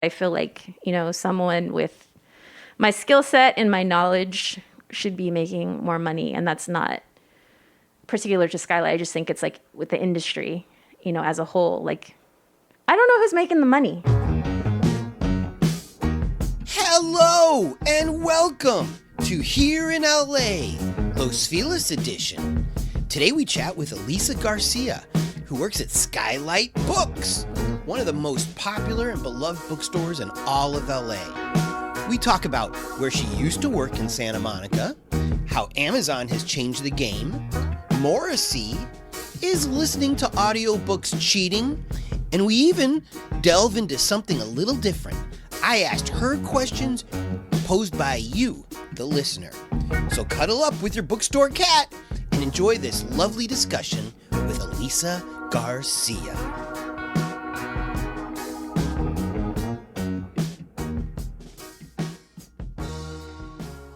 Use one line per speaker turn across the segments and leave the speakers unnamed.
I feel like, someone with my skill set and my knowledge should be making more money. And that's not particular to Skylight. I just think it's like with the industry, as a whole, like, I don't know who's making the money.
Hello and welcome to Here in LA, Los Feliz edition. Today we chat with Elisa Garcia, who works at Skylight Books, one of the most popular and beloved bookstores in all of LA. We talk about where she used to work in Santa Monica, how Amazon has changed the game, Morrissey, is listening to audiobooks cheating, and we even delve into something a little different. I asked her questions posed by you, the listener. So cuddle up with your bookstore cat and enjoy this lovely discussion with Elisa Garcia.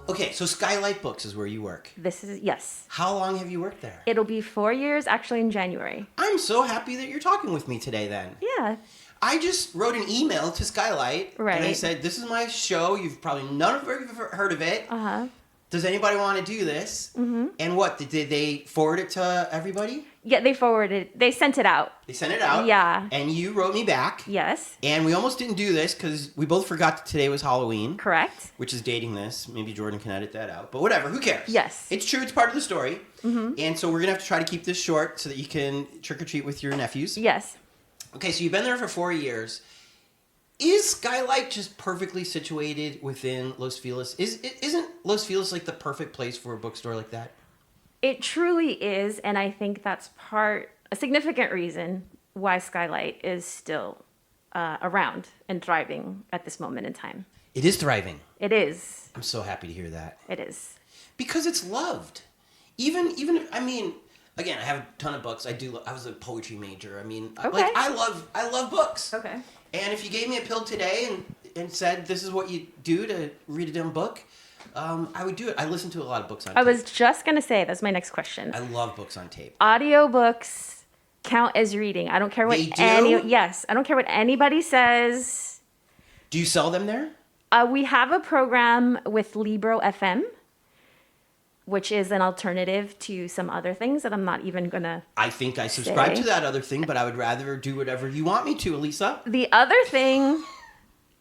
Okay, so Skylight Books is where you work.
Yes.
How long have you worked there?
It'll be 4 years, actually, in January.
I'm so happy that you're talking with me today then.
Yeah.
I just wrote an email to Skylight,
right.
And I said, this is my show. You've probably none of you have heard of it.
Uh-huh.
Does anybody want to do this?
Mm-hmm.
And what, did they forward it to everybody?
Yeah, they sent it out.
They sent it out?
Yeah.
And you wrote me back?
Yes.
And we almost didn't do this because we both forgot that today was Halloween.
Correct.
Which is dating this. Maybe Jordan can edit that out. But whatever, who cares?
Yes.
It's true, it's part of the story.
Mm-hmm.
And so we're going to have to try to keep this short so that you can trick-or-treat with your nephews.
Yes.
Okay, so you've been there for 4 years. Is Skylight just perfectly situated within Los Feliz? Isn't Los Feliz like the perfect place for a bookstore like that?
It truly is, and I think that's a significant reason why Skylight is still around and thriving at this moment in time.
It is thriving.
It is.
I'm so happy to hear that.
It is.
Because it's loved. Even if, I mean, again, I have a ton of books. I was a poetry major. I mean,
okay.
I love books.
Okay.
And if you gave me a pill today and said this is what you do to read a dumb book, I would do it. I listen to a lot of books on tape.
I was just going to say, that's my next question.
I love books on tape.
Audiobooks count as reading. I don't care what
They do?
Yes, I don't care what anybody says.
Do you sell them there?
We have a program with Libro FM, which is an alternative to some other things that I'm not even going to
I think I subscribe to that other thing, but I would rather do whatever you want me to, Elisa.
The other thing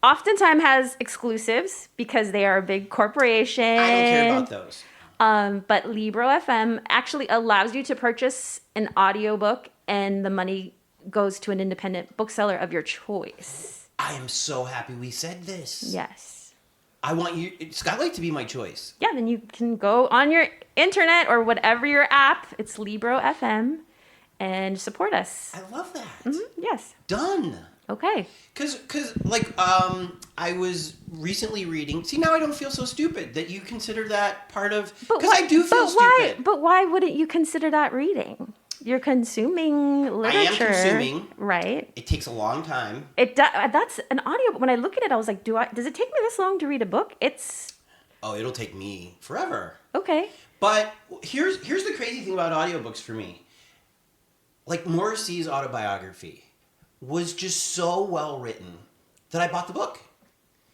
oftentimes has exclusives because they are a big corporation.
I don't care about those.
But Libro FM actually allows you to purchase an audiobook and the money goes to an independent bookseller of your choice.
I am so happy we said this.
Yes.
I want you, Skylight, to be my choice.
Yeah, then you can go on your internet or whatever your app. It's Libro FM and support us.
I love that.
Mm-hmm. Yes.
Done.
Okay.
Cause like I was recently reading. See, now I don't feel so stupid that you consider that part of. Because I do feel stupid.
But why wouldn't you consider that reading? You're consuming literature.
I am consuming.
Right.
It takes a long time.
That's an audio. When I look at it, I was like, does it take me this long to read a book?
Oh, it'll take me forever.
Okay.
But here's the crazy thing about audiobooks for me. Like Morrissey's autobiography was just so well written that I bought the book.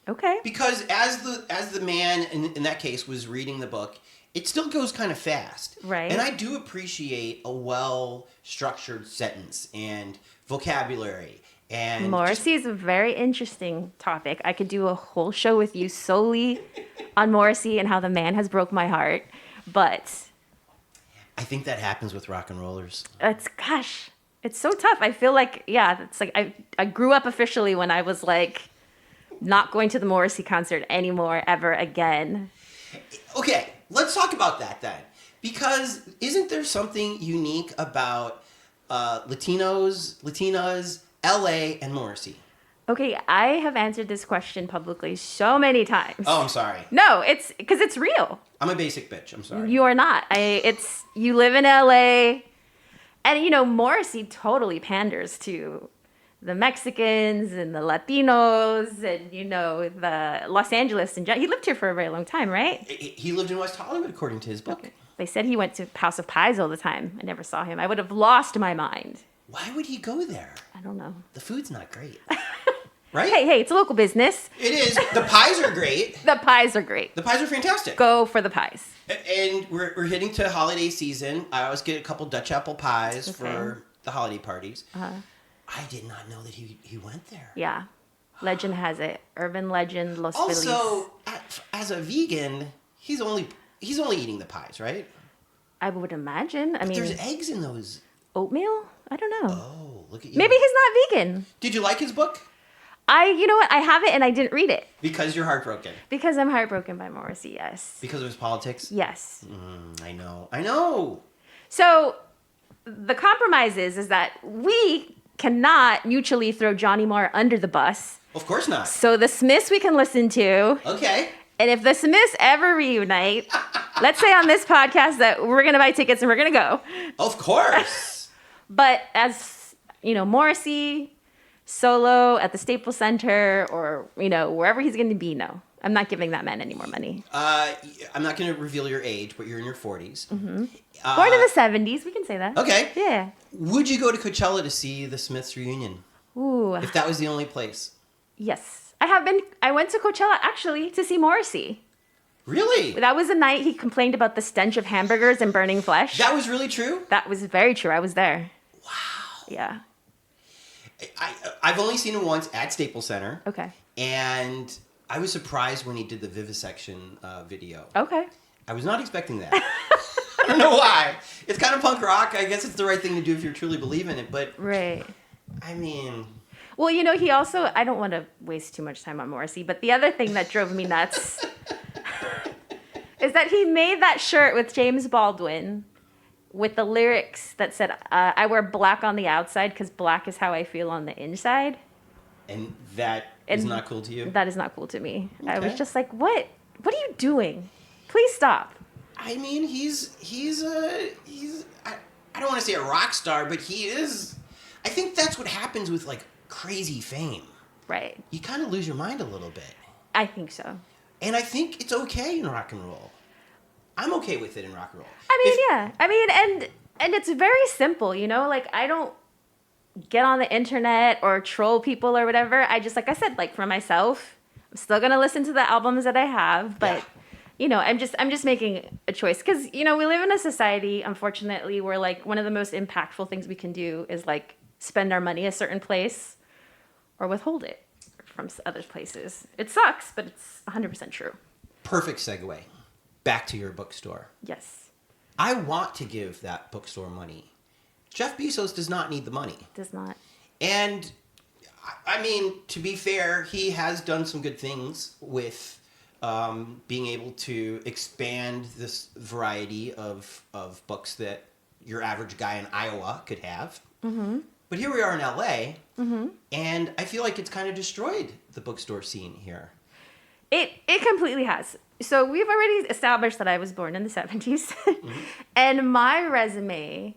Okay.
Because as the man in that case was reading the book, it still goes kind of fast.
Right.
And I do appreciate a well-structured sentence and vocabulary. And
Morrissey is a very interesting topic. I could do a whole show with you solely on Morrissey and how the man has broke my heart. But
I think that happens with rock and rollers.
It's so tough. I feel like, it's like I grew up officially when I was like not going to the Morrissey concert anymore ever again.
Okay, let's talk about that then. Because isn't there something unique about Latinas, LA, and Morrissey?
Okay, I have answered this question publicly so many times.
Oh, I'm sorry.
No, it's because it's real.
I'm a basic bitch. I'm sorry.
You are not. You live in LA, and Morrissey totally panders to the Mexicans and the Latinos and, the Los Angeles. And he lived here for a very long time, right?
He lived in West Hollywood, according to his book.
Okay. They said he went to House of Pies all the time. I never saw him. I would have lost my mind.
Why would he go there?
I don't know.
The food's not great. Right?
Hey, it's a local business.
It is. The pies are great.
The pies are great.
The pies are fantastic.
Go for the pies.
And we're hitting to holiday season. I always get a couple Dutch apple pies for the holiday parties. I did not know that he went there.
Yeah. Legend has it. Urban legend, Los Feliz.
Also, as a vegan, he's only eating the pies, right?
I would imagine. I mean,
there's eggs in those.
Oatmeal? I don't know.
Oh, look at you.
Maybe he's not vegan.
Did you like his book?
You know what? I have it and I didn't read it.
Because you're heartbroken.
Because I'm heartbroken by Morrissey, yes.
Because of his politics?
Yes.
I know.
So the compromise is that we cannot mutually throw Johnny Marr under the bus.
Of course not.
So the Smiths we can listen to.
Okay.
And if the Smiths ever reunite, let's say on this podcast that we're going to buy tickets and we're going to go.
Of course.
But as, Morrissey solo at the Staples Center or, wherever he's going to be, no. I'm not giving that man any more money.
I'm not going to reveal your age, but you're in your 40s.
Born in the 70s. We can say that.
Okay.
Yeah.
Would you go to Coachella to see the Smiths reunion?
Ooh.
If that was the only place?
Yes. I went to Coachella, actually, to see Morrissey.
Really?
That was the night he complained about the stench of hamburgers and burning flesh.
That was really true?
That was very true. I was there.
Wow.
Yeah.
I've only seen him once at Staples Center.
Okay.
And I was surprised when he did the Vivisection video.
Okay.
I was not expecting that. I don't know why. It's kind of punk rock. I guess it's the right thing to do if you truly believe in it. But,
right.
I mean...
Well, he also... I don't want to waste too much time on Morrissey, but the other thing that drove me nuts is that he made that shirt with James Baldwin with the lyrics that said, I wear black on the outside because black is how I feel on the inside.
And that is not cool to you?
That is not cool to me.
Okay.
I was just like, what? What are you doing? Please stop.
I mean, he's I don't want to say a rock star, but he is. I think that's what happens with like crazy fame.
Right.
You kind of lose your mind a little bit.
I think so.
And I think it's okay in rock and roll. I'm okay with it in rock and roll.
Yeah. And it's very simple, like I don't get on the internet or troll people or whatever. I just, like I said, like for myself, I'm still going to listen to the albums that I have, but I'm just making a choice because, we live in a society, unfortunately, where like one of the most impactful things we can do is like spend our money a certain place or withhold it from other places. It sucks, but it's 100% true.
Perfect segue. Back to your bookstore.
Yes.
I want to give that bookstore money. Jeff Bezos does not need the money.
Does not.
And, I mean, to be fair, he has done some good things with being able to expand this variety of books that your average guy in Iowa could have. Mm-hmm. But here we are in LA, and I feel like it's kind of destroyed the bookstore scene here.
It completely has. So we've already established that I was born in the 70s. And my resume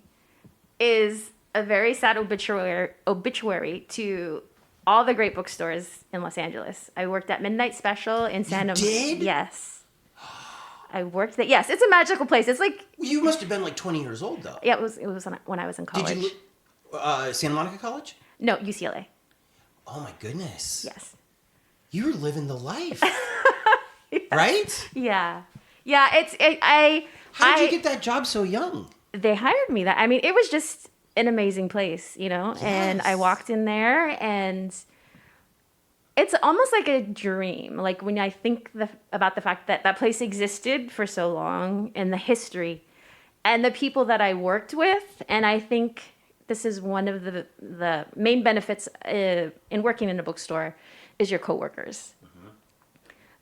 is a very sad obituary to all the great bookstores in Los Angeles. I worked at Midnight Special in Santa Monica.
You did?
Yes. I worked there. Yes, it's a magical place. It's like...
You must have been like 20 years old, though.
Yeah, it was when I was in college.
Did you... Santa Monica College?
No, UCLA.
Oh, my goodness.
Yes.
You were living the life. Right?
Yeah. Yeah,
How did you get that job so young?
They hired me. It was just an amazing place,
Yes.
And I walked in there and it's almost like a dream. Like when I think about the fact that that place existed for so long and the history and the people that I worked with. And I think this is one of the main benefits in working in a bookstore is your coworkers.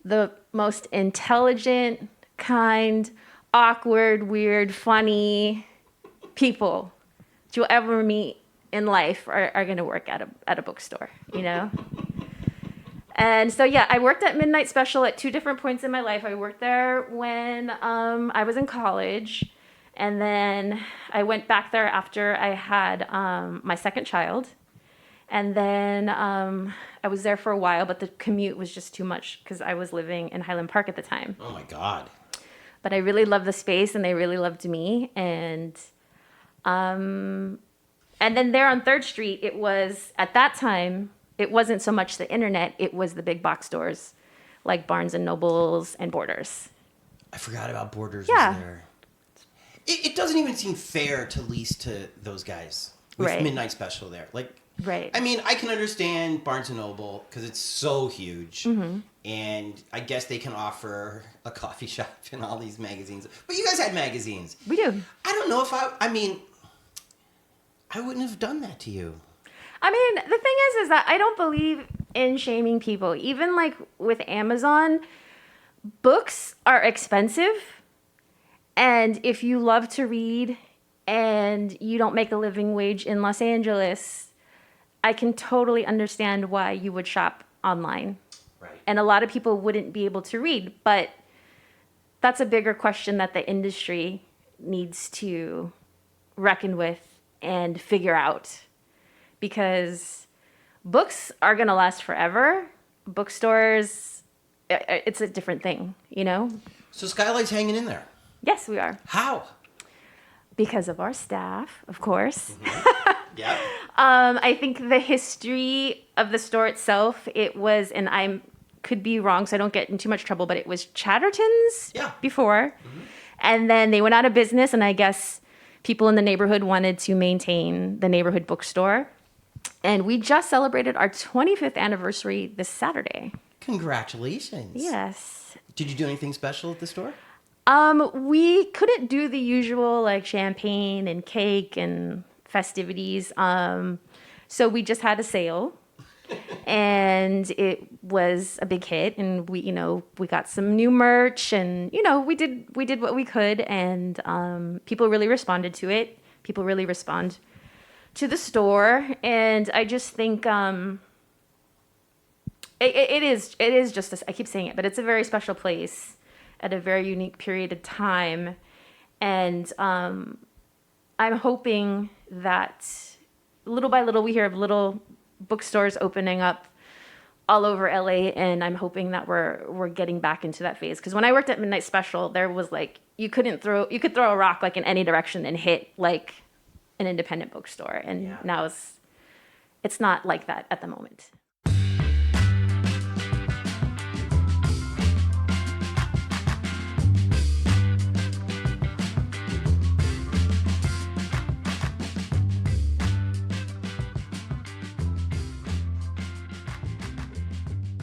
The most intelligent, kind, awkward, weird, funny people that you'll ever meet in life are going to work at a bookstore, And so, yeah, I worked at Midnight Special at two different points in my life. I worked there when I was in college, and then I went back there after I had my second child. And then I was there for a while, but the commute was just too much because I was living in Highland Park at the time.
Oh, my God.
But I really loved the space, and they really loved me. And then there on 3rd Street, it was, at that time, it wasn't so much the internet, it was the big box stores like Barnes and Nobles and Borders.
I forgot about Borders
Yeah.
was there. It doesn't even seem fair to lease to those guys with
Right.
Midnight Special there. Like,
Right.
I mean, I can understand Barnes and Noble because it's so huge, and I guess they can offer a coffee shop and all these magazines. But you guys had magazines.
We do.
I don't know if I mean, I wouldn't have done that to you.
I mean, the thing is that I don't believe in shaming people. Even like with Amazon, books are expensive. And if you love to read and you don't make a living wage in Los Angeles, I can totally understand why you would shop online.
Right.
And a lot of people wouldn't be able to read, but that's a bigger question that the industry needs to reckon with and figure out. Because books are going to last forever. Bookstores, it's a different thing, you know?
So Skylight's hanging in there.
Yes, we are.
How?
Because of our staff, of course.
Yeah.
I think the history of the store itself, it was, and I could be wrong, so I don't get in too much trouble, but it was Chatterton's before. And then they went out of business, and I guess people in the neighborhood wanted to maintain the neighborhood bookstore. And we just celebrated our 25th anniversary this Saturday.
Congratulations.
Yes.
Did you do anything special at the store?
We couldn't do the usual like champagne and cake and festivities. So we just had a sale and it was a big hit, and we got some new merch, and we did what we could, and people really responded to it. People really respond to the store, and I just think it is just I keep saying it, but it's a very special place at a very unique period of time. And I'm hoping that little by little we hear of little bookstores opening up all over LA, and I'm hoping that we're getting back into that phase. Because when I worked at Midnight Special, there was like you could throw a rock like in any direction and hit like an independent bookstore, and now it's not like that at the moment.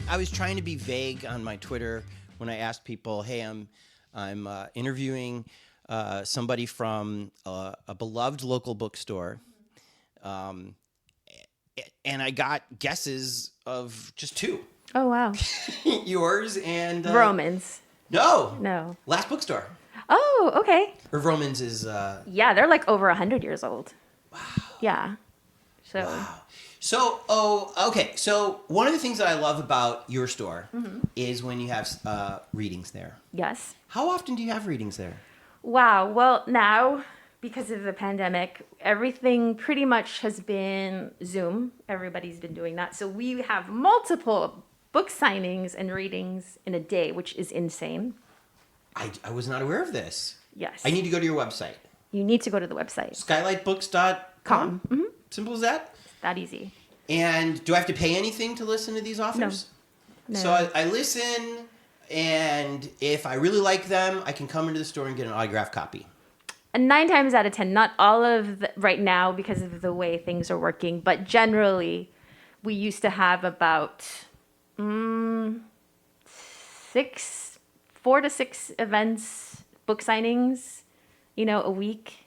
I was trying to be vague on my Twitter when I asked people, "Hey, I'm interviewing somebody from a beloved local bookstore," and I got guesses of just two.
Oh wow!
Yours and
Romans.
No. Last Bookstore.
Oh, okay.
Or Romans is.
Yeah, they're like over 100 years old.
Wow.
Yeah. So.
Wow. So, okay. So one of the things that I love about your store is when you have readings there.
Yes.
How often do you have readings there?
Wow. Well, now, because of the pandemic, everything pretty much has been Zoom. Everybody's been doing that. So we have multiple book signings and readings in a day, which is insane.
I was not aware of this.
Yes.
I need to go to your website.
You need to go to the website.
Skylightbooks.com?
Mm-hmm.
Simple as that?
That easy.
And do I have to pay anything to listen to these authors?
No.
So I listen, and if I really like them, I can come into the store and get an autographed copy.
And 9 times out of 10, not all of right now because of the way things are working, but generally, we used to have about 4 to 6 events, book signings, a week.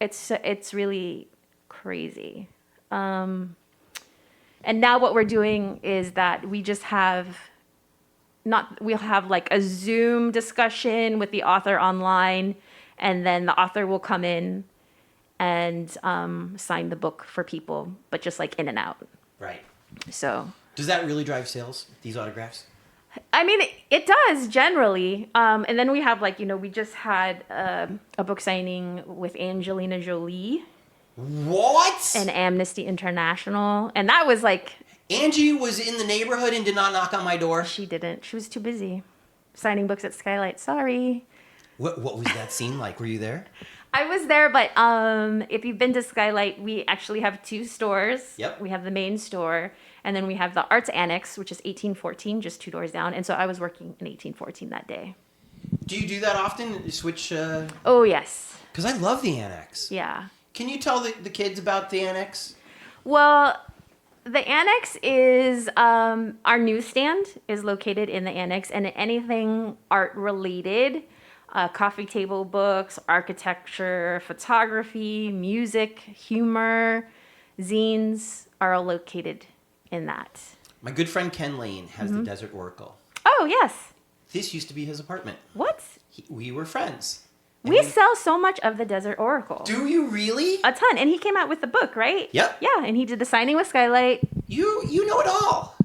It's really crazy. And now what we're doing is that we just we'll have like a Zoom discussion with the author online, and then the author will come in and sign the book for people, but just like in and out.
Right.
So.
Does that really drive sales, these autographs?
I mean, it does generally. And then we have we just had a book signing with Angelina Jolie.
What?
And Amnesty International. And that was like...
Angie was in the neighborhood and did not knock on my door?
She didn't. She was too busy signing books at Skylight. Sorry.
What was that scene like? Were you there?
I was there, but if you've been to Skylight, we actually have 2 stores.
Yep.
We have the main store, And then we have the Arts Annex, which is 1814, just 2 doors down. And so I was working in 1814 that day.
Do you do that often? You switch?
Oh, yes.
Because I love the Annex.
Yeah.
Can you tell the kids about the Annex?
Well, the Annex is, our newsstand is located in the Annex, and anything art related, coffee table books, architecture, photography, music, humor, zines are all located in that.
My good friend Ken Layne has the Desert Oracle.
Oh, yes.
This used to be his apartment.
What?
We were friends. And
We sell so much of the Desert Oracle.
Do you really?
A ton. And he came out with the book, right?
Yep.
Yeah, and he did the signing with Skylight.
You know it all.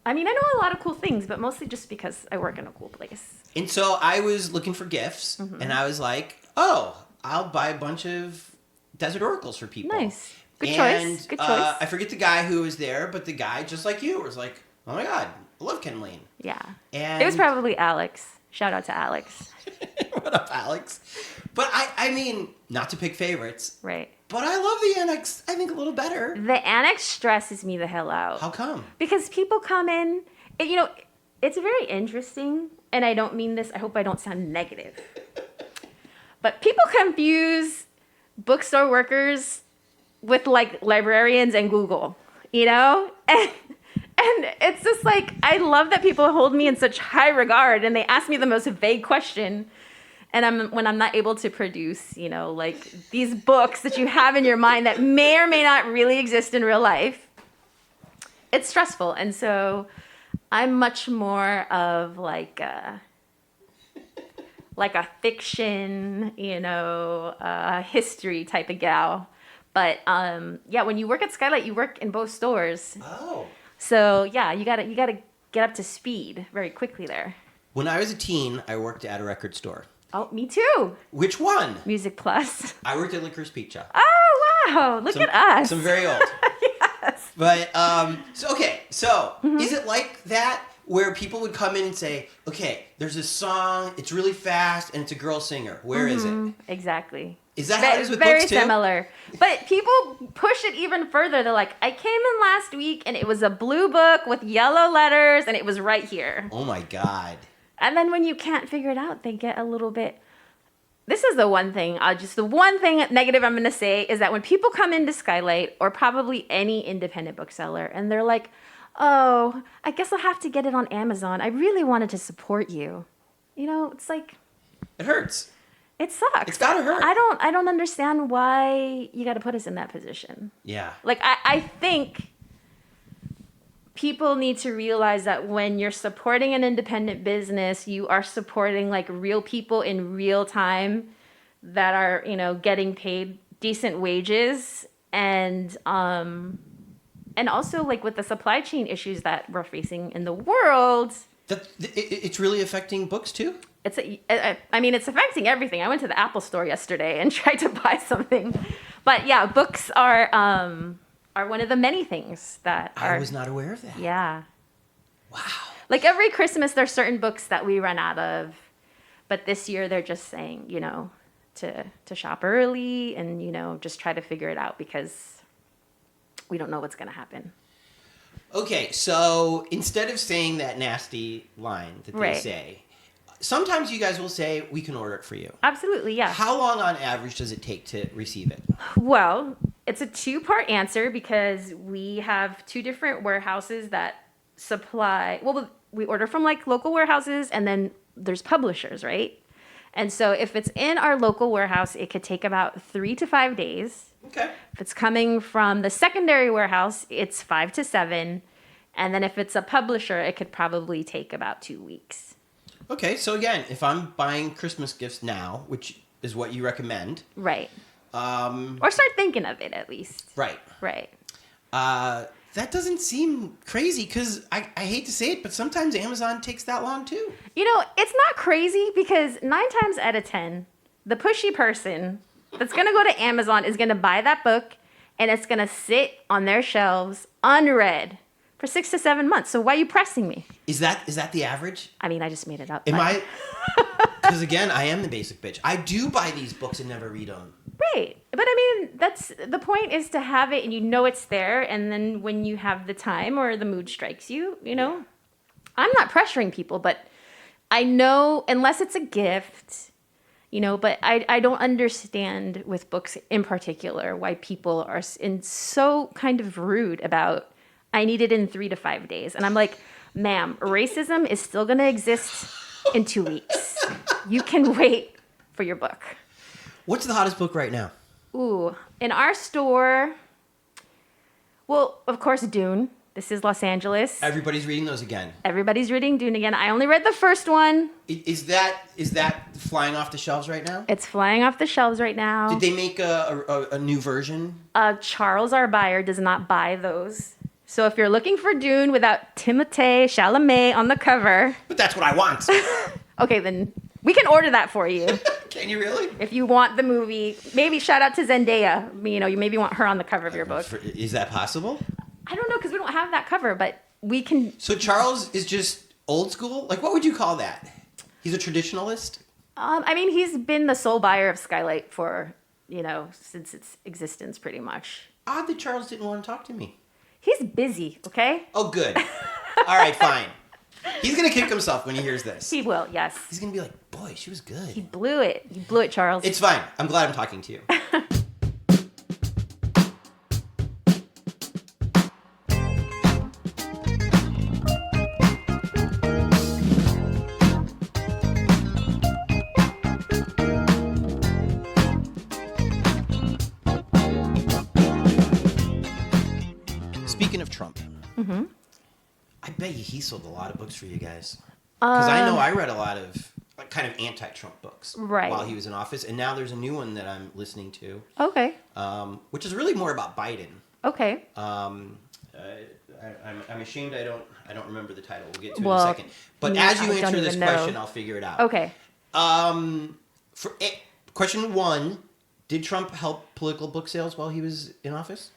I mean, I know a lot of cool things, but mostly just because I work in a cool place.
And so I was looking for gifts, and I was like, oh, I'll buy a bunch of Desert Oracles for people.
Nice. Good
and,
choice. Good choice.
I forget the guy who was there, but the guy, just like you, was like, oh my God, I love Ken Layne.
Yeah.
And
It was probably Alex. Shout out to Alex.
What up, Alex? But I mean, not to pick favorites,
Right.
but I love the Annex, I think, a little better.
The Annex stresses me the hell out.
How come?
Because people come in, and, it's very interesting, and I don't mean this, I hope I don't sound negative. But people confuse bookstore workers with like librarians and Google, And it's just like, I love that people hold me in such high regard and they ask me the most vague question. And when I'm not able to produce, like these books that you have in your mind that may or may not really exist in real life, it's stressful. And so I'm much more of like a fiction, history type of gal. But when you work at Skylight, you work in both stores.
Oh.
So yeah, you gotta get up to speed very quickly there.
When I was a teen, I worked at a record store.
Oh, me too.
Which one?
Music Plus.
I worked at Licorice Pizza.
Oh wow! Look at us.
Some very old.
Yes.
But so is it like that where people would come in and say, okay, there's this song, it's really fast, and it's a girl singer. Where is it?
Exactly.
Is that how it is with
very
books too?
similar. But people push it even further. They're like, I came in last week and it was a blue book with yellow letters and it was right here.
Oh my God.
And then when you can't figure it out, they get a little bit. This is the one thing negative I'm going to say is that when people come into Skylight or probably any independent bookseller and they're like, oh, I guess I'll have to get it on Amazon. I really wanted to support you. It's like.
It hurts.
It sucks.
It's gotta hurt.
I don't understand why you got to put us in that position.
Yeah.
Like, I think people need to realize that when you're supporting an independent business, you are supporting like real people in real time that are, getting paid decent wages and also like with the supply chain issues that we're facing in the world.
It's really affecting books too?
It's affecting everything. I went to the Apple store yesterday and tried to buy something. But yeah, books are one of the many things that are.
I was not aware of that.
Yeah.
Wow.
Like every Christmas, there's certain books that we run out of. But this year, they're just saying, to shop early and, just try to figure it out because we don't know what's going to happen.
Okay, so instead of saying that nasty line that they say, sometimes you guys will say, we can order it for you.
Absolutely, yeah.
How long on average does it take to receive it?
Well, it's a 2-part answer because we have 2 different warehouses that supply. Well, we order from like local warehouses and then there's publishers, right? And so if it's in our local warehouse, it could take about 3 to 5 days.
Okay.
If it's coming from the secondary warehouse, it's 5 to 7. And then if it's a publisher, it could probably take about 2 weeks.
Okay, so again, if I'm buying Christmas gifts now, which is what you recommend.
Right. Or start thinking of it at least.
Right.
Right.
That doesn't seem crazy because I hate to say it, but sometimes Amazon takes that long too.
It's not crazy because 9 times out of 10, the pushy person that's going to go to Amazon is going to buy that book and it's going to sit on their shelves unread for 6 to 7 months. So why are you pressing me?
Is that the average?
I mean, I just made it up.
Am I? Because again, I am the basic bitch. I do buy these books and never read them.
Right. But I mean, that's the point, is to have it and you know it's there. And then when you have the time or the mood strikes you, I'm not pressuring people, but I know, unless it's a gift, but I don't understand with books in particular why people are so kind of rude about, I need it in 3 to 5 days. And I'm like, ma'am, racism is still going to exist in 2 weeks. You can wait for your book.
What's the hottest book right now?
Ooh, in our store, well, of course, Dune. This is Los Angeles.
Everybody's reading those again.
Everybody's reading Dune again. I only read the first one.
Is that flying off the shelves right now?
It's flying off the shelves right now.
Did they make a new version?
Charles, our buyer, does not buy those. So if you're looking for Dune without Timothée Chalamet on the cover...
But that's what I want.
Okay, then we can order that for you.
Can you really?
If you want the movie, maybe shout out to Zendaya. You maybe want her on the cover of your book.
Is that possible?
I don't know, because we don't have that cover, but we can...
So Charles is just old school? Like, what would you call that? He's a traditionalist?
I mean, he's been the sole buyer of Skylight for, since its existence, pretty much.
Odd that Charles didn't want to talk to me.
He's busy, okay?
Oh, good. All right, fine. He's going to kick himself when he hears this.
He will, yes.
He's going to be like, boy, she was good.
He blew it. You blew it, Charles.
It's fine. I'm glad I'm talking to you. Speaking of Trump, I bet you he sold a lot of books for you guys. Because I know I read a lot of kind of anti-Trump books while he was in office, and now there's a new one that I'm listening to.
Okay.
Which is really more about Biden.
Okay.
I'm ashamed I don't remember the title. We'll get to it in a second. But as you answer this question, I'll figure it out.
Okay.
Question 1: did Trump help political book sales while he was in office?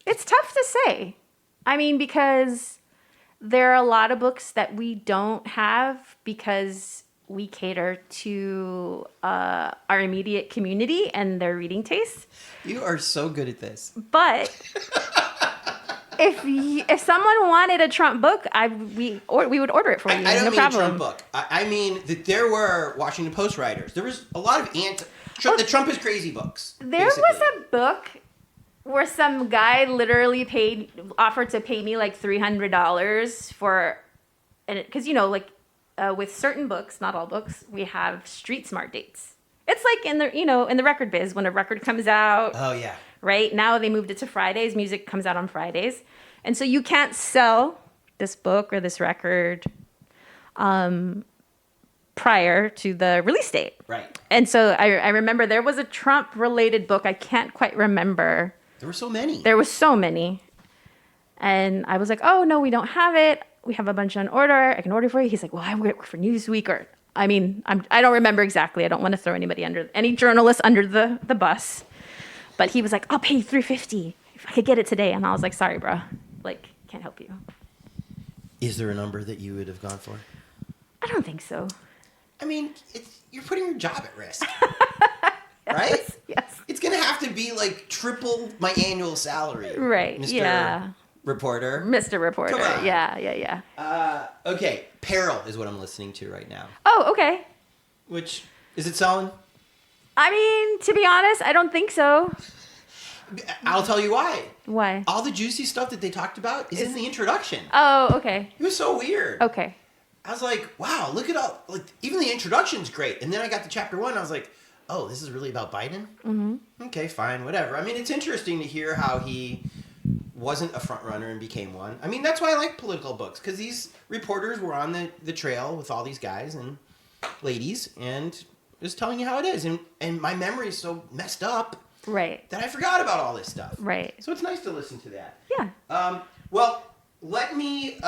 It's tough to say. I mean, because there are a lot of books that we don't have because we cater to our immediate community and their reading tastes.
You are so good at this.
But if someone wanted a Trump book, we would order it for you.
I don't
no
mean
problem.
a Trump book. I mean that there were Washington Post writers. There was a lot of the Trump is crazy books.
There was a book where some guy literally offered to pay me like $300 for, and because with certain books, not all books, we have street smart dates. It's like in the record biz, when a record comes out.
Oh yeah.
Right now they moved it to Fridays. Music comes out on Fridays, and so you can't sell this book or this record prior to the release date.
Right.
And so I remember there was a Trump related book. I can't quite remember.
There were so many.
There was so many. And I was like, oh, no, we don't have it. We have a bunch on order. I can order for you. He's like, well, I work for Newsweek. I don't remember exactly. I don't want to throw any journalist under the bus. But he was like, I'll pay you $350 if I could get it today. And I was like, sorry, bro. Like, can't help you.
Is there a number that you would have gone for?
I don't think so.
I mean, you're putting your job at risk. Right?
Yes.
It's going to have to be like triple my annual salary.
Right.
Mr.
Yeah.
Reporter.
Mr. Reporter.
Come on.
Yeah.
Okay. Peril is what I'm listening to right now.
Oh, okay.
Which, is it selling?
I mean, to be honest, I don't think so.
I'll tell you why.
Why?
All the juicy stuff that they talked about is in the introduction.
Oh, okay.
It was so weird.
Okay.
I was like, wow, look at all, like, even the introduction's great. And then I got to chapter 1, and I was like, oh, this is really about Biden? Mm-hmm. Okay, fine, whatever. I mean, it's interesting to hear how he wasn't a front runner and became one. I mean, that's why I like political books, because these reporters were on the trail with all these guys and ladies, and just telling you how it is. And my memory is so messed up
Right.
that I forgot about all this stuff.
Right.
So it's nice to listen to that.
Yeah.
Well, let me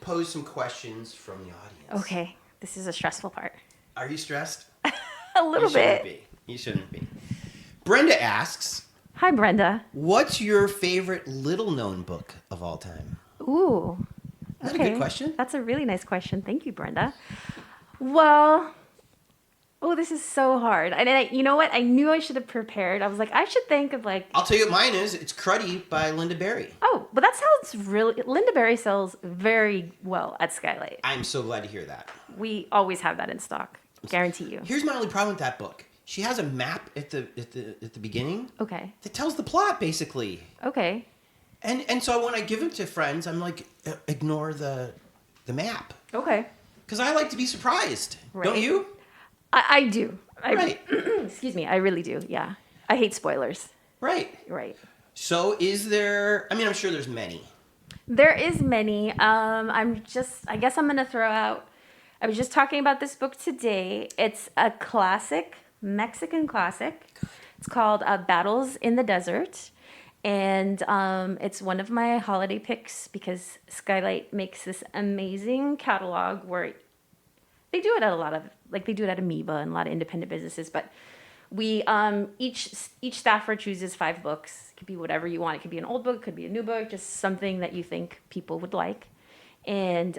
pose some questions from the audience.
Okay. This is a stressful part.
Are you stressed?
A little bit.
You shouldn't be. Brenda asks,
Hi, Brenda.
what's your favorite little-known book of all time?
Ooh.
Is that a good question?
That's a really nice question. Thank you, Brenda. Well, Oh, this is so hard. And you know what? I knew I should have prepared. I was like, I should think of like...
I'll tell you what mine is. It's Cruddy by Linda Berry.
Oh, but that sounds really... Linda Berry sells very well at Skylight.
I'm so glad to hear that.
We always have that in stock. Guarantee you.
Here's my only problem with that book. She has a map at the beginning.
Okay.
That tells the plot, basically.
Okay.
And so when I give them to friends, I'm like, ignore the map.
Okay.
Because I like to be surprised.
Right.
Don't you?
I do.
Right.
Excuse me. I really do. Yeah. I hate spoilers.
Right.
Right.
So is there... I mean, I'm sure there's many.
There is many. I guess I'm going to throw out... I was just talking about this book today. It's a classic, Mexican classic. It's called Battles in the Desert. And it's one of my holiday picks because Skylight makes this amazing catalog where they do it at a lot of, like they do it at Amoeba and a lot of independent businesses. But we, each staffer chooses 5 books. It could be whatever you want. It could be an old book, it could be a new book, just something that you think people would like. And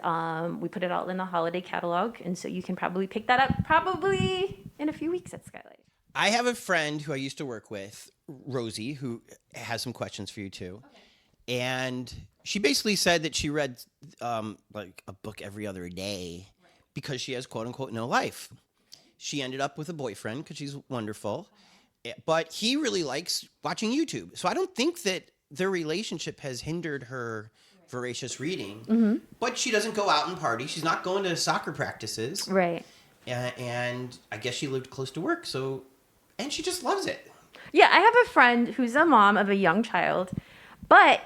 we put it all in the holiday catalog. And so you can probably pick that up probably in a few weeks at Skylight.
I have a friend who I used to work with, Rosie, who has some questions for you too. Okay. And she basically said that she read like a book every other day because she has quote unquote no life. She ended up with a boyfriend because she's wonderful, but he really likes watching YouTube. So I don't think that their relationship has hindered her voracious reading, but she doesn't go out and party. She's not going to soccer practices.
Right.
And I guess she lived close to work. So, and she just loves it.
Yeah, I have a friend who's a mom of a young child, but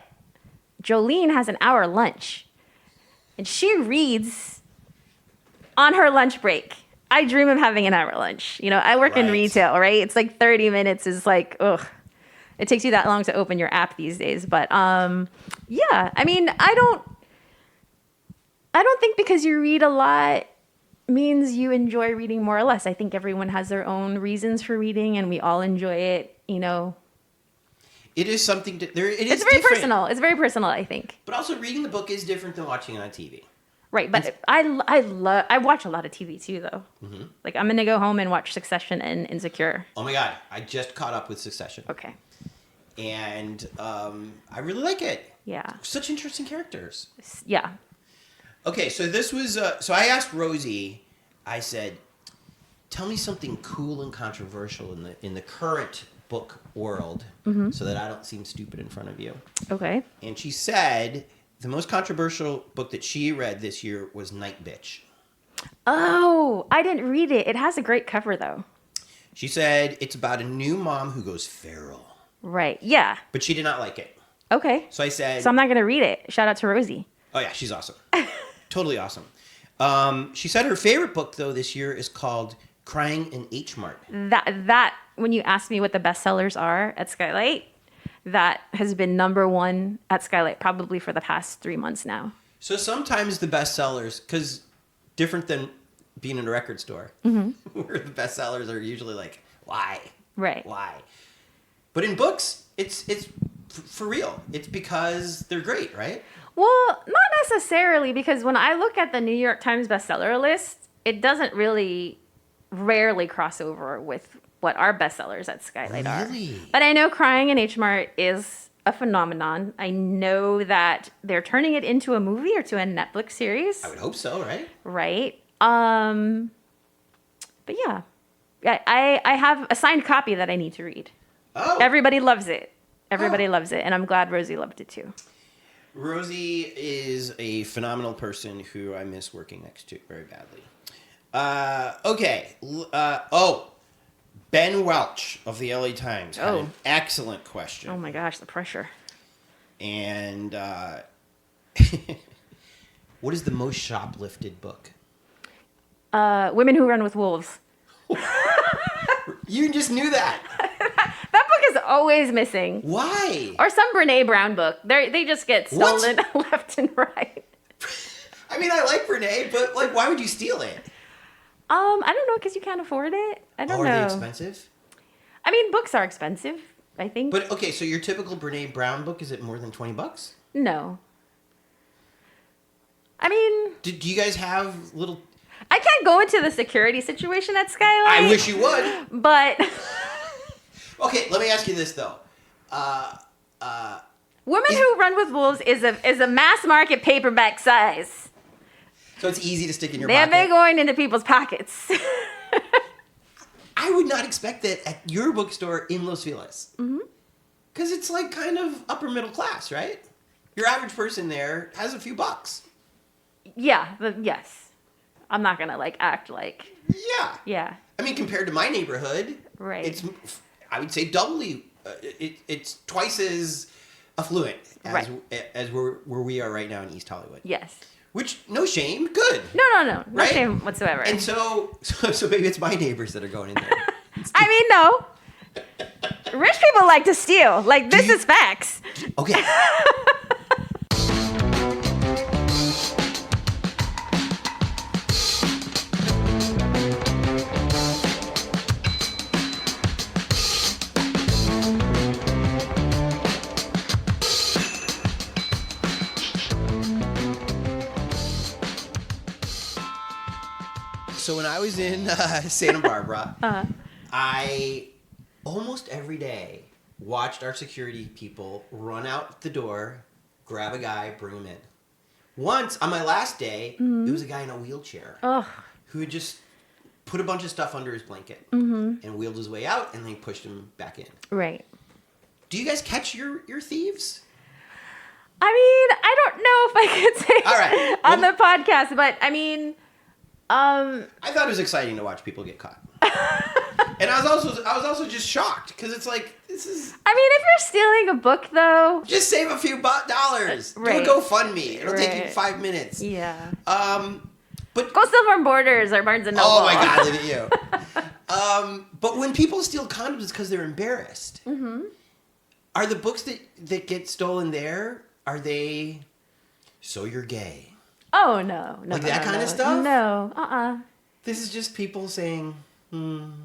Jolene has an hour lunch, and she reads on her lunch break. I dream of having an hour lunch. You know, I work in retail, right? It's like 30 minutes is like, ugh. It takes you that long to open your app these days. But yeah, I mean, I don't think because you read a lot means you enjoy reading more or less. I think everyone has their own reasons for reading, and we all enjoy it. You know,
it is something. It's
very
different.
personal. It's very personal, I think.
But also, reading the book is different than watching it on TV.
Right, but I watch a lot of TV too, though. Mm-hmm. Like I'm gonna go home and watch Succession and Insecure.
Oh my God, I just caught up with Succession.
Okay.
And I really like it.
Yeah.
Such interesting characters.
Yeah.
Okay, so this was... so I asked Rosie, I said, tell me something cool and controversial in the current book world so that I don't seem stupid in front of you.
Okay.
And she said the most controversial book that she read this year was Night Bitch.
Oh, I didn't read it. It has a great cover, though.
She said it's about a new mom who goes feral.
Right. Yeah.
But she did not like it.
Okay.
So I said...
So I'm not going to read it. Shout out to Rosie.
Oh, yeah. She's awesome. Totally awesome. She said her favorite book, though, this year is called Crying in H Mart.
That when you asked me what the bestsellers are at Skylight, that has been #1 at Skylight probably for the past 3 months now.
So sometimes the bestsellers, because different than being in a record store, where the bestsellers are usually like, why?
Right.
Why? But in books, it's for real. It's because they're great, right?
Well, not necessarily, because when I look at the New York Times bestseller list, it doesn't rarely cross over with what our bestsellers at Skylight are. But I know Crying in H Mart is a phenomenon. I know that they're turning it into a movie or to a Netflix series.
I would hope so, right?
Right. But yeah, I have a signed copy that I need to read.
Oh.
Everybody loves it. Everybody loves it. And I'm glad Rosie loved it too.
Rosie is a phenomenal person who I miss working next to very badly. Okay. Ben Welch of the LA Times had an excellent question.
Oh my gosh, the pressure.
And what is the most shoplifted book?
Women Who Run with Wolves.
You just knew that.
That book is always missing.
Why?
Or some Brene Brown book. They just get stolen left and right.
I mean, I like Brene, but like, why would you steal it?
I don't know, because you can't afford it. I don't know.
Are they expensive?
I mean, books are expensive, I think.
But okay, so your typical Brene Brown book, is it more than $20?
No. I mean...
Do you guys have little...
I can't can't go into the security situation at Skylight.
I wish you would.
But
Okay, let me ask you this though.
Women Who Run with Wolves is a mass market paperback size.
So it's easy to stick in your
They've
pocket.
been going into people's pockets.
I would not expect that at your bookstore in Los Feliz. Because it's like kind of upper middle class, right? Your average person there has a few bucks.
Yeah, yes. I'm not gonna act like.
Yeah.
Yeah.
I mean, compared to my neighborhood,
Right.
It's, I would say, doubly. It's twice as affluent as where we are right now in East Hollywood.
Yes.
Which, no shame, good.
No
Right?
shame whatsoever.
And so maybe it's my neighbors that are going in there.
I mean, no. Rich people like to steal. This is facts.
Okay. So when I was in Santa Barbara, I almost every day watched our security people run out the door, grab a guy, bring him in. Once, on my last day, it was a guy in a wheelchair who had just put a bunch of stuff under his blanket and wheeled his way out, and then pushed him back in.
Right.
Do you guys catch your thieves?
I mean, I don't know if I could say
All right.
on the podcast, but I mean,
I thought it was exciting to watch people get caught. And I was also just shocked because it's like, this is...
I mean, if you're stealing a book, though...
Just save a few dollars.
Right.
Do a GoFundMe. It'll take you
Right.
5 minutes.
Yeah.
But
Go steal from Borders or Barnes & Noble.
oh my God, look at you. But when people steal condoms, it's because they're embarrassed. Are the books that get stolen there, are they, so you're gay?
Oh, no.
Like that kind of stuff?
No.
This is just people saying,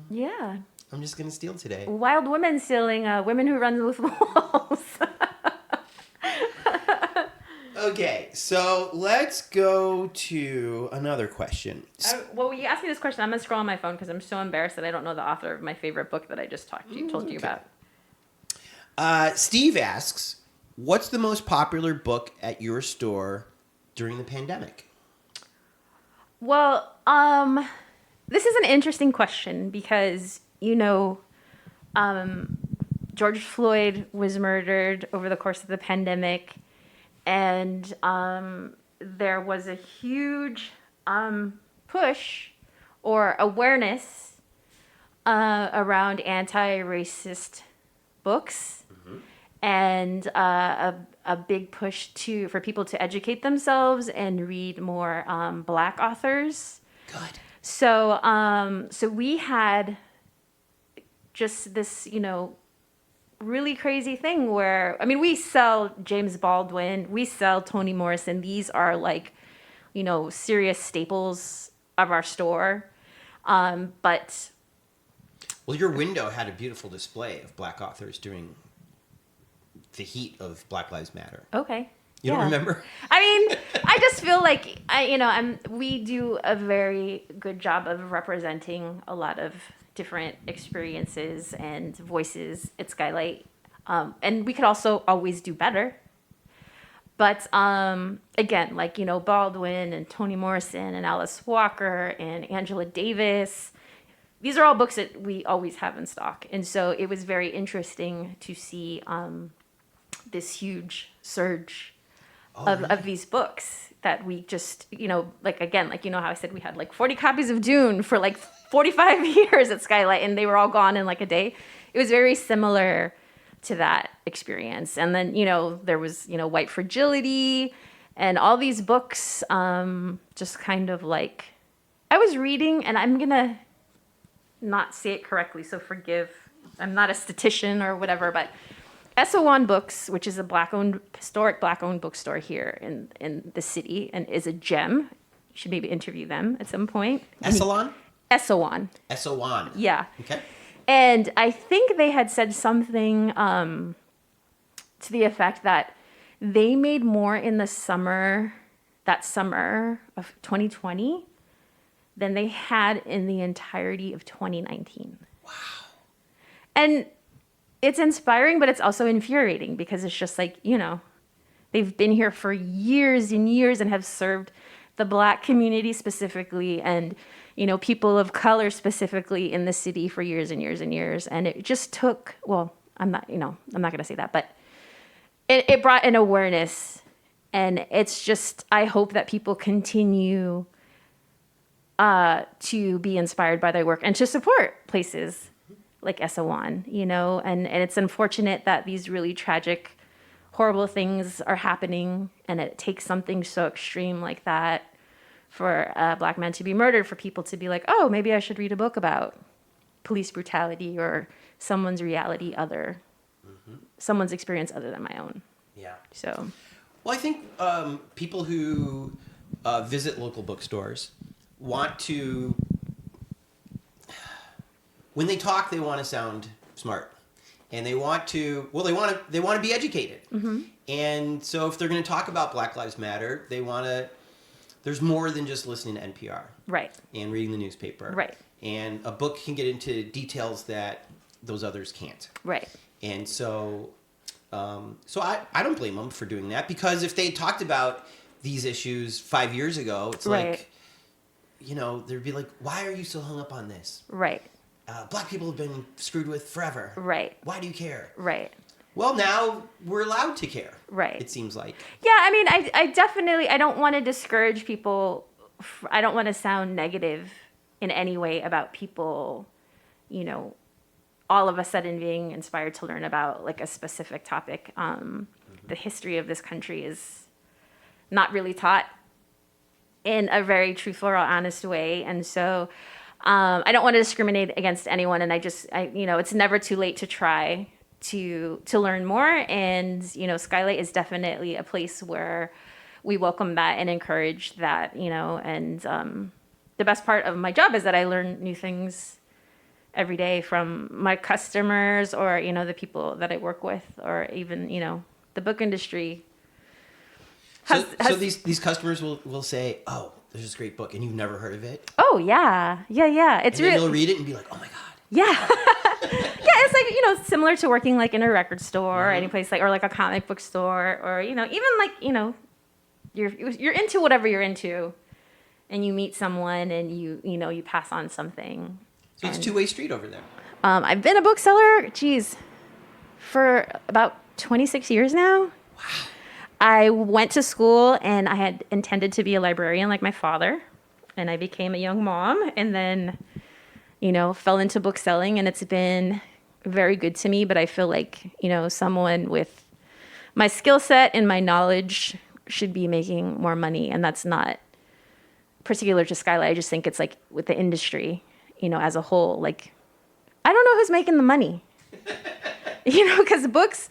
Yeah.
I'm just going to steal today.
Wild women stealing Women Who Run with Wolves.
Okay, so let's go to another question.
Well, you asked me this question. I'm going to scroll on my phone because I'm so embarrassed that I don't know the author of my favorite book that I just told you about.
Steve asks, what's the most popular book at your store during the pandemic?
Well, this is an interesting question because, George Floyd was murdered over the course of the pandemic, and there was a huge push or awareness around anti-racist books, and a big push for people to educate themselves and read more Black authors.
Good.
So we had just this, really crazy thing where, I mean, we sell James Baldwin, we sell Toni Morrison. These are serious staples of our store. But
well, your window had a beautiful display of Black authors during the heat of Black Lives Matter.
okay.
You don't remember?
I mean, I just feel like we do a very good job of representing a lot of different experiences and voices at Skylight, and we could also always do better. But again, Baldwin and Toni Morrison and Alice Walker and Angela Davis, these are all books that we always have in stock, and so it was very interesting to see this huge surge of these books that we just, how I said we had 40 copies of Dune for 45 years at Skylight, and they were all gone in a day. It was very similar to that experience. And then, there was, White Fragility and all these books, just kind of I was reading, and I'm going to not say it correctly, so forgive. I'm not a statistician or whatever, but SO1 Books, which is a historic Black-owned bookstore here in the city and is a gem. You should maybe interview them at some point.
Essalon?
SO1.
Essalon.
Yeah.
Okay.
And I think they had said something to the effect that they made more in that summer of 2020 than they had in the entirety of 2019. Wow. And it's inspiring, but it's also infuriating because it's just like, they've been here for years and years and have served the Black community specifically and, people of color specifically in the city for years and years and years. And it just took, I'm not going to say that, but it brought an awareness. And it's just, I hope that people continue to be inspired by their work and to support places like Essawan, and it's unfortunate that these really tragic, horrible things are happening, and it takes something so extreme like that for a Black man to be murdered, for people to be like, oh, maybe I should read a book about police brutality or someone's reality someone's experience other than my own.
Yeah.
So.
Well, I think people who visit local bookstores want to, when they talk, they want to sound smart, and they want to be educated. Mm-hmm. And so if they're going to talk about Black Lives Matter, there's more than just listening to NPR. Right. And reading the newspaper. Right. And a book can get into details that those others can't. Right. And so I don't blame them for doing that, because if they talked about these issues 5 years ago, it's like, they'd be like, why are you so hung up on this? Right. Black people have been screwed with forever. Right. Why do you care? Right. Well, now we're allowed to care. Right. It seems like. Yeah, I mean, I definitely, I don't want to discourage people. I don't want to sound negative in any way about people, all of a sudden being inspired to learn about like a specific topic. The history of this country is not really taught in a very truthful or honest way. And so I don't want to discriminate against anyone. And it's never too late to try to learn more. And, Skylight is definitely a place where we welcome that and encourage that, and the best part of my job is that I learn new things every day from my customers or, the people that I work with, or even, the book industry. So these customers will say, oh, there's this great book and you've never heard of it? Oh, yeah. Yeah. It's
and then they'll read it and be like, oh my God.
Yeah. Yeah, it's like, similar to working like in a record store or any place like, or like a comic book store, or, even like, you're into whatever you're into and you meet someone and you pass on something.
So it's a two-way street over there.
I've been a bookseller, for about 26 years now. Wow. I went to school and I had intended to be a librarian like my father, and I became a young mom and then, fell into book selling, and it's been very good to me. But I feel like, someone with my skill set and my knowledge should be making more money. And that's not particular to Skylight. I just think it's like with the industry, as a whole, like, I don't know who's making the money, because books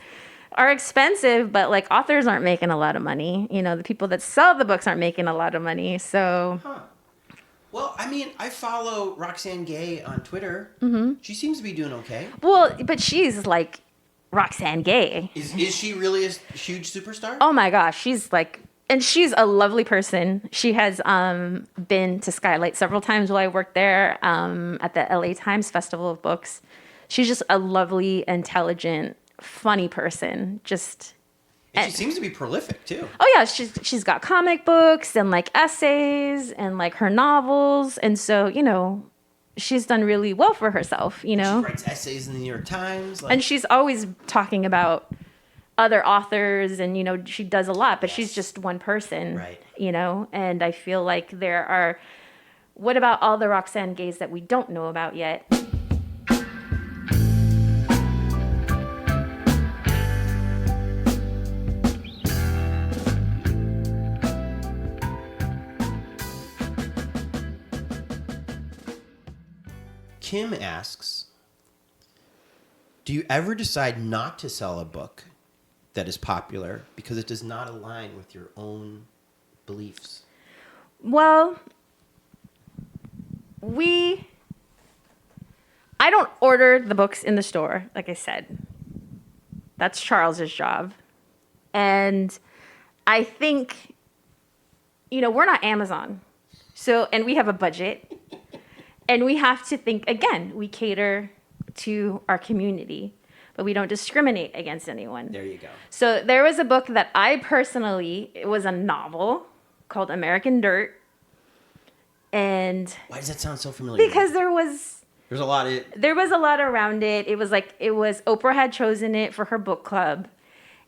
are expensive, but like authors aren't making a lot of money. The people that sell the books aren't making a lot of money. So.
Huh. Well, I mean, I follow Roxane Gay on Twitter. Mm-hmm. She seems to be doing okay.
Well, but she's like Roxane Gay.
Is she really a huge superstar?
Oh my gosh, she's like, and she's a lovely person. She has been to Skylight several times while I worked there at the LA Times Festival of Books. She's just a lovely, intelligent, funny person.
And she seems to be prolific too.
Oh yeah, she's got comic books and like essays and like her novels, and so she's done really well for herself. She
writes essays in the New York Times,
and she's always talking about other authors, and she does a lot, but she's just one person,
right?
And I feel like there are. What about all the Roxane Gays that we don't know about yet?
Kim asks, do you ever decide not to sell a book that is popular because it does not align with your own beliefs?
Well, I don't order the books in the store, like I said. That's Charles's job. And I think, we're not Amazon. So, and we have a budget. And we have to think, again, we cater to our community, but we don't discriminate against anyone.
There you go.
So there was a book that I personally, it was a novel called American Dirt. And
Why does that sound so familiar?
because
There's a lot of...
there was a lot around it. It was Oprah had chosen it for her book club.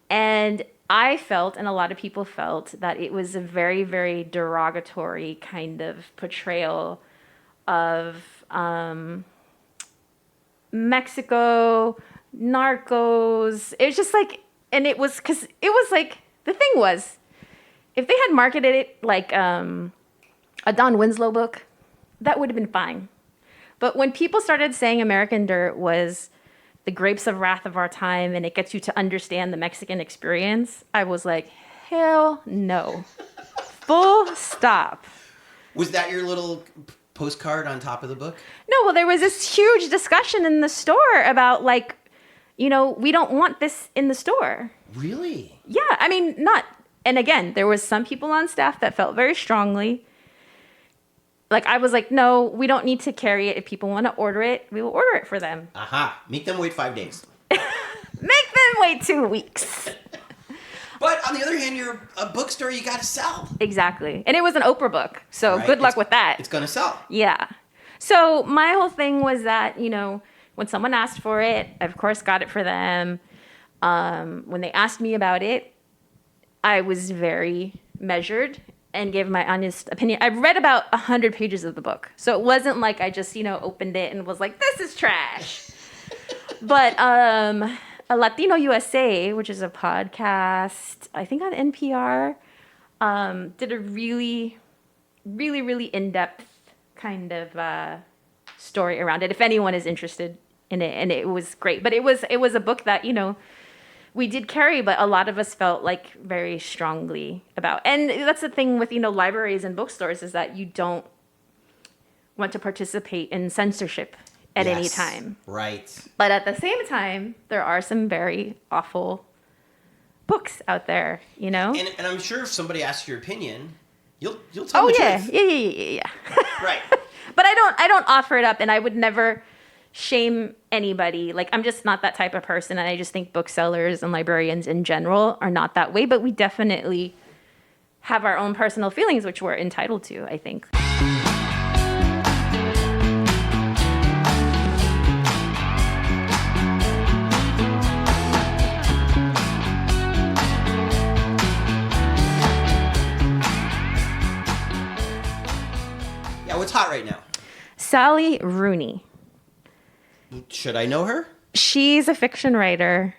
And I felt, and a lot of people felt, that it was a very, very derogatory kind of portrayal of Mexico, narcos. It was just like, and it was, because it was like, the thing was, if they had marketed it like a Don Winslow book, that would have been fine. But when people started saying American Dirt was the grapes of wrath of our time and it gets you to understand the Mexican experience, I was like, hell no. Full stop.
Was that your little postcard on top of the book?
No, well, there was this huge discussion in the store about like, we don't want this in the store.
Really?
Yeah, I mean, and again, there was some people on staff that felt very strongly. Like, I was like, no, we don't need to carry it. If people want to order it, we will order it for them.
Aha. Make them wait 5 days.
Make them wait 2 weeks.
But on the other hand, you're a bookstore, you got to sell.
Exactly. And it was an Oprah book. So
Right?
good luck with that.
It's going to sell.
Yeah. So my whole thing was that, when someone asked for it, I, of course, got it for them. When they asked me about it, I was very measured and gave my honest opinion. I read about 100 pages of the book. So it wasn't like I just, opened it and was like, this is trash. But a Latino USA, which is a podcast, I think on NPR, did a really, really, really in-depth kind of story around it, if anyone is interested in it. And it was great. But it was a book that, we did carry, but a lot of us felt like very strongly about. And that's the thing with, libraries and bookstores is that you don't want to participate in censorship at any time.
Right.
But at the same time, there are some very awful books out there,
And I'm sure if somebody asks your opinion, you'll tell the truth.
Yeah.
Right.
But I don't offer it up, and I would never shame anybody. Like, I'm just not that type of person, and I just think booksellers and librarians in general are not that way, but we definitely have our own personal feelings, which we're entitled to, I think.
Yeah, what's hot right now?
Sally Rooney.
Should I know her?
She's a fiction writer.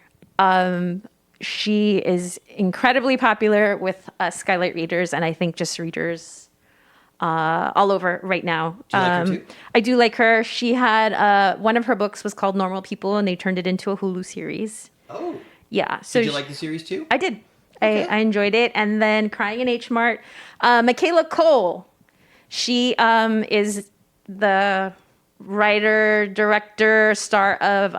She is incredibly popular with Skylight readers, and I think just readers all over right now.
Do you like her too?
I do like her. She had one of her books was called Normal People, and they turned it into a Hulu series.
Oh.
Yeah. So
Did you like the series too?
I did.
Okay.
I enjoyed it. And then Crying in H Mart. Michaela Cole. She is the writer, director, star of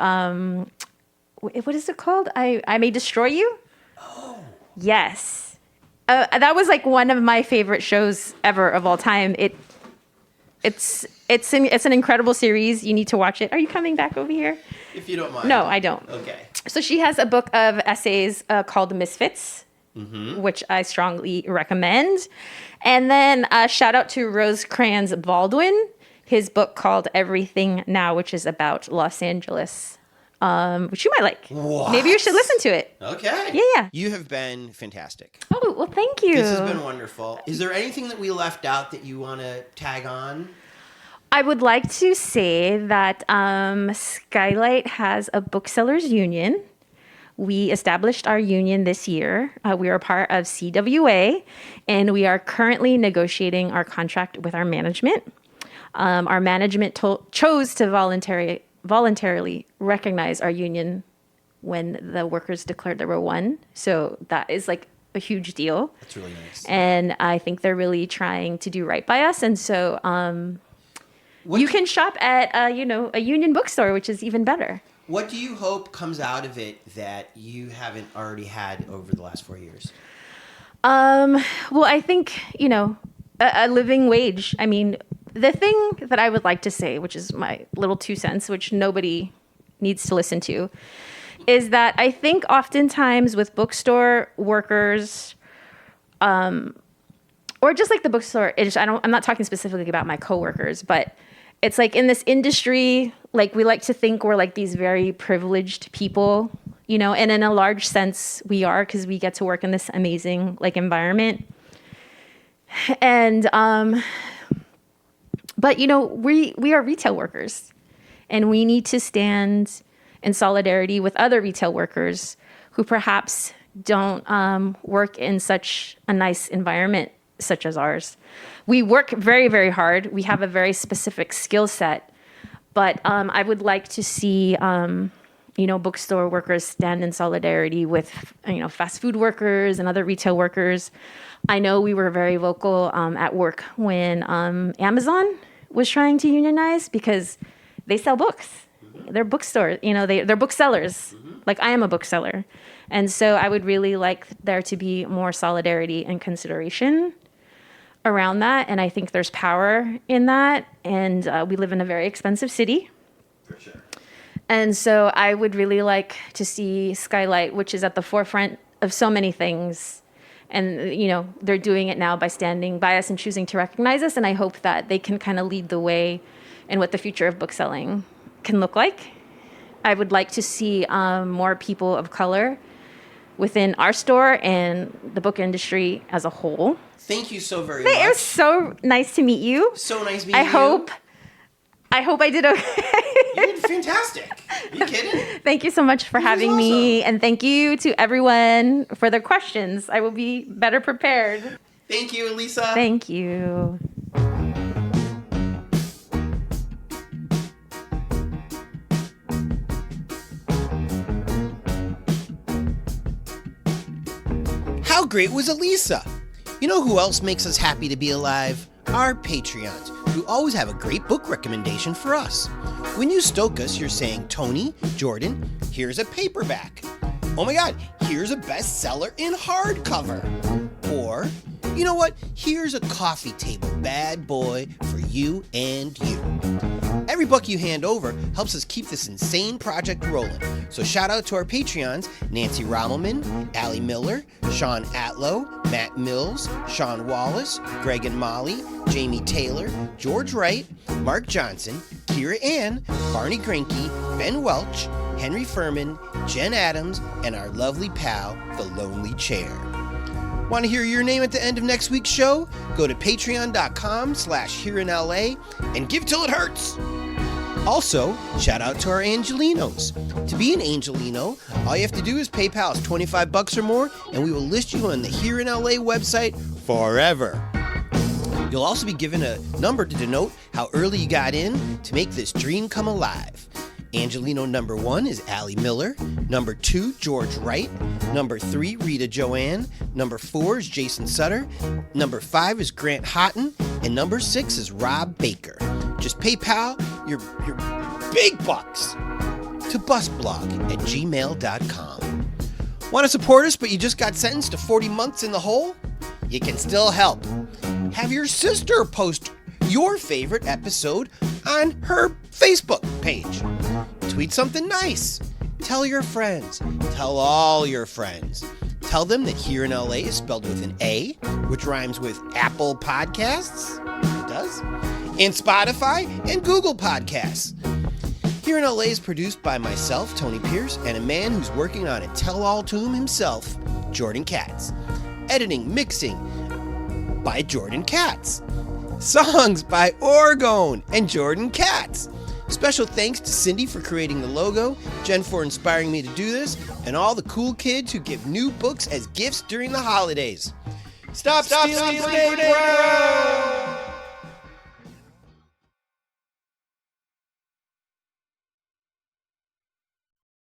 what is it called? I May Destroy You.
Oh.
Yes, that was like one of my favorite shows ever of all time. It's an incredible series. You need to watch it. Are you coming back over here?
If you don't mind.
No, I don't.
Okay.
So she has a book of essays called Misfits, which I strongly recommend. And then shout out to Rosecrans Baldwin. His book called Everything Now, which is about Los Angeles, which you might like.
What?
Maybe you should listen to it.
Okay.
Yeah.
You have been fantastic.
Oh, well, thank you.
This has been wonderful. Is there anything that we left out that you want to tag on?
I would like to say that Skylight has a booksellers union. We established our union this year. We are part of CWA, and we are currently negotiating our contract with our management. Our management chose to voluntarily recognize our union when the workers declared there were one. So that is like a huge deal.
That's really nice.
And I think they're really trying to do right by us. And so you can shop at a union bookstore, which is even better.
What do you hope comes out of it that you haven't already had over the last 4 years?
Well, I think, a living wage. I mean, the thing that I would like to say, which is my little 2 cents, which nobody needs to listen to, is that I think oftentimes with bookstore workers, or just like the bookstore, I'm not talking specifically about my coworkers, but it's like in this industry, like we like to think we're like these very privileged people, and in a large sense we are, because we get to work in this amazing like environment. And, but we are retail workers, and we need to stand in solidarity with other retail workers who perhaps don't work in such a nice environment such as ours. We work very, very hard. We have a very specific skill set, but I would like to see, bookstore workers stand in solidarity with, fast food workers and other retail workers. I know we were very vocal at work when Amazon was trying to unionize, because they sell books. They're bookstores, they're booksellers. Like I am a bookseller. And so I would really like there to be more solidarity and consideration around that. And I think there's power in that. And we live in a very expensive city.
For sure.
And so I would really like to see Skylight, which is at the forefront of so many things. And, they're doing it now by standing by us and choosing to recognize us. And I hope that they can kind of lead the way in what the future of bookselling can look like. I would like to see more people of color within our store and the book industry as a whole.
Thank you so very much.
It was so nice to meet you.
So nice meeting you.
I hope I did okay.
You did fantastic. Are you kidding?
Thank you so much for having me. And thank you to everyone for their questions. I will be better prepared.
Thank you, Elisa.
Thank you.
How great was Elisa? You know who else makes us happy to be alive? Our Patreons, who always have a great book recommendation for us. When you stoke us, you're saying, Tony, Jordan, here's a paperback. Oh my God, here's a bestseller in hardcover. Or, you know what? Here's a coffee table bad boy for you and you. Every book you hand over helps us keep this insane project rolling. So shout out to our Patreons, Nancy Rommelman, Allie Miller, Sean Atlow, Matt Mills, Sean Wallace, Greg and Molly, Jamie Taylor, George Wright, Mark Johnson, Kira Ann, Barney Grinke, Ben Welch, Henry Furman, Jen Adams, and our lovely pal, The Lonely Chair. Want to hear your name at the end of next week's show? Go to patreon.com/hereinla and give till it hurts. Also, shout out to our Angelinos. To be an Angelino, all you have to do is PayPal us $25 or more, and we will list you on the Here in LA website forever. You'll also be given a number to denote how early you got in to make this dream come alive. Angelino number 1 is Allie Miller, number 2, George Wright, number 3, Rita Joanne, number 4 is Jason Sutter, number 5 is Grant Houghton, and number 6 is Rob Baker. Just PayPal your big bucks to busblog@gmail.com. Want to support us, but you just got sentenced to 40 months in the hole? You can still help. Have your sister post your favorite episode on her Facebook page. Tweet something nice. Tell your friends. Tell all your friends. Tell them that Here in LA is spelled with an A, which rhymes with Apple Podcasts. It does. And Spotify and Google Podcasts. Here in LA is produced by myself, Tony Pierce, and a man who's working on a tell-all to him himself, Jordan Katz. Editing, mixing by Jordan Katz. Songs by Orgone and Jordan Katz. Special thanks to Cindy for creating the logo, Jen for inspiring me to do this, and all the cool kids who give new books as gifts during the holidays. Stop stealing, bro!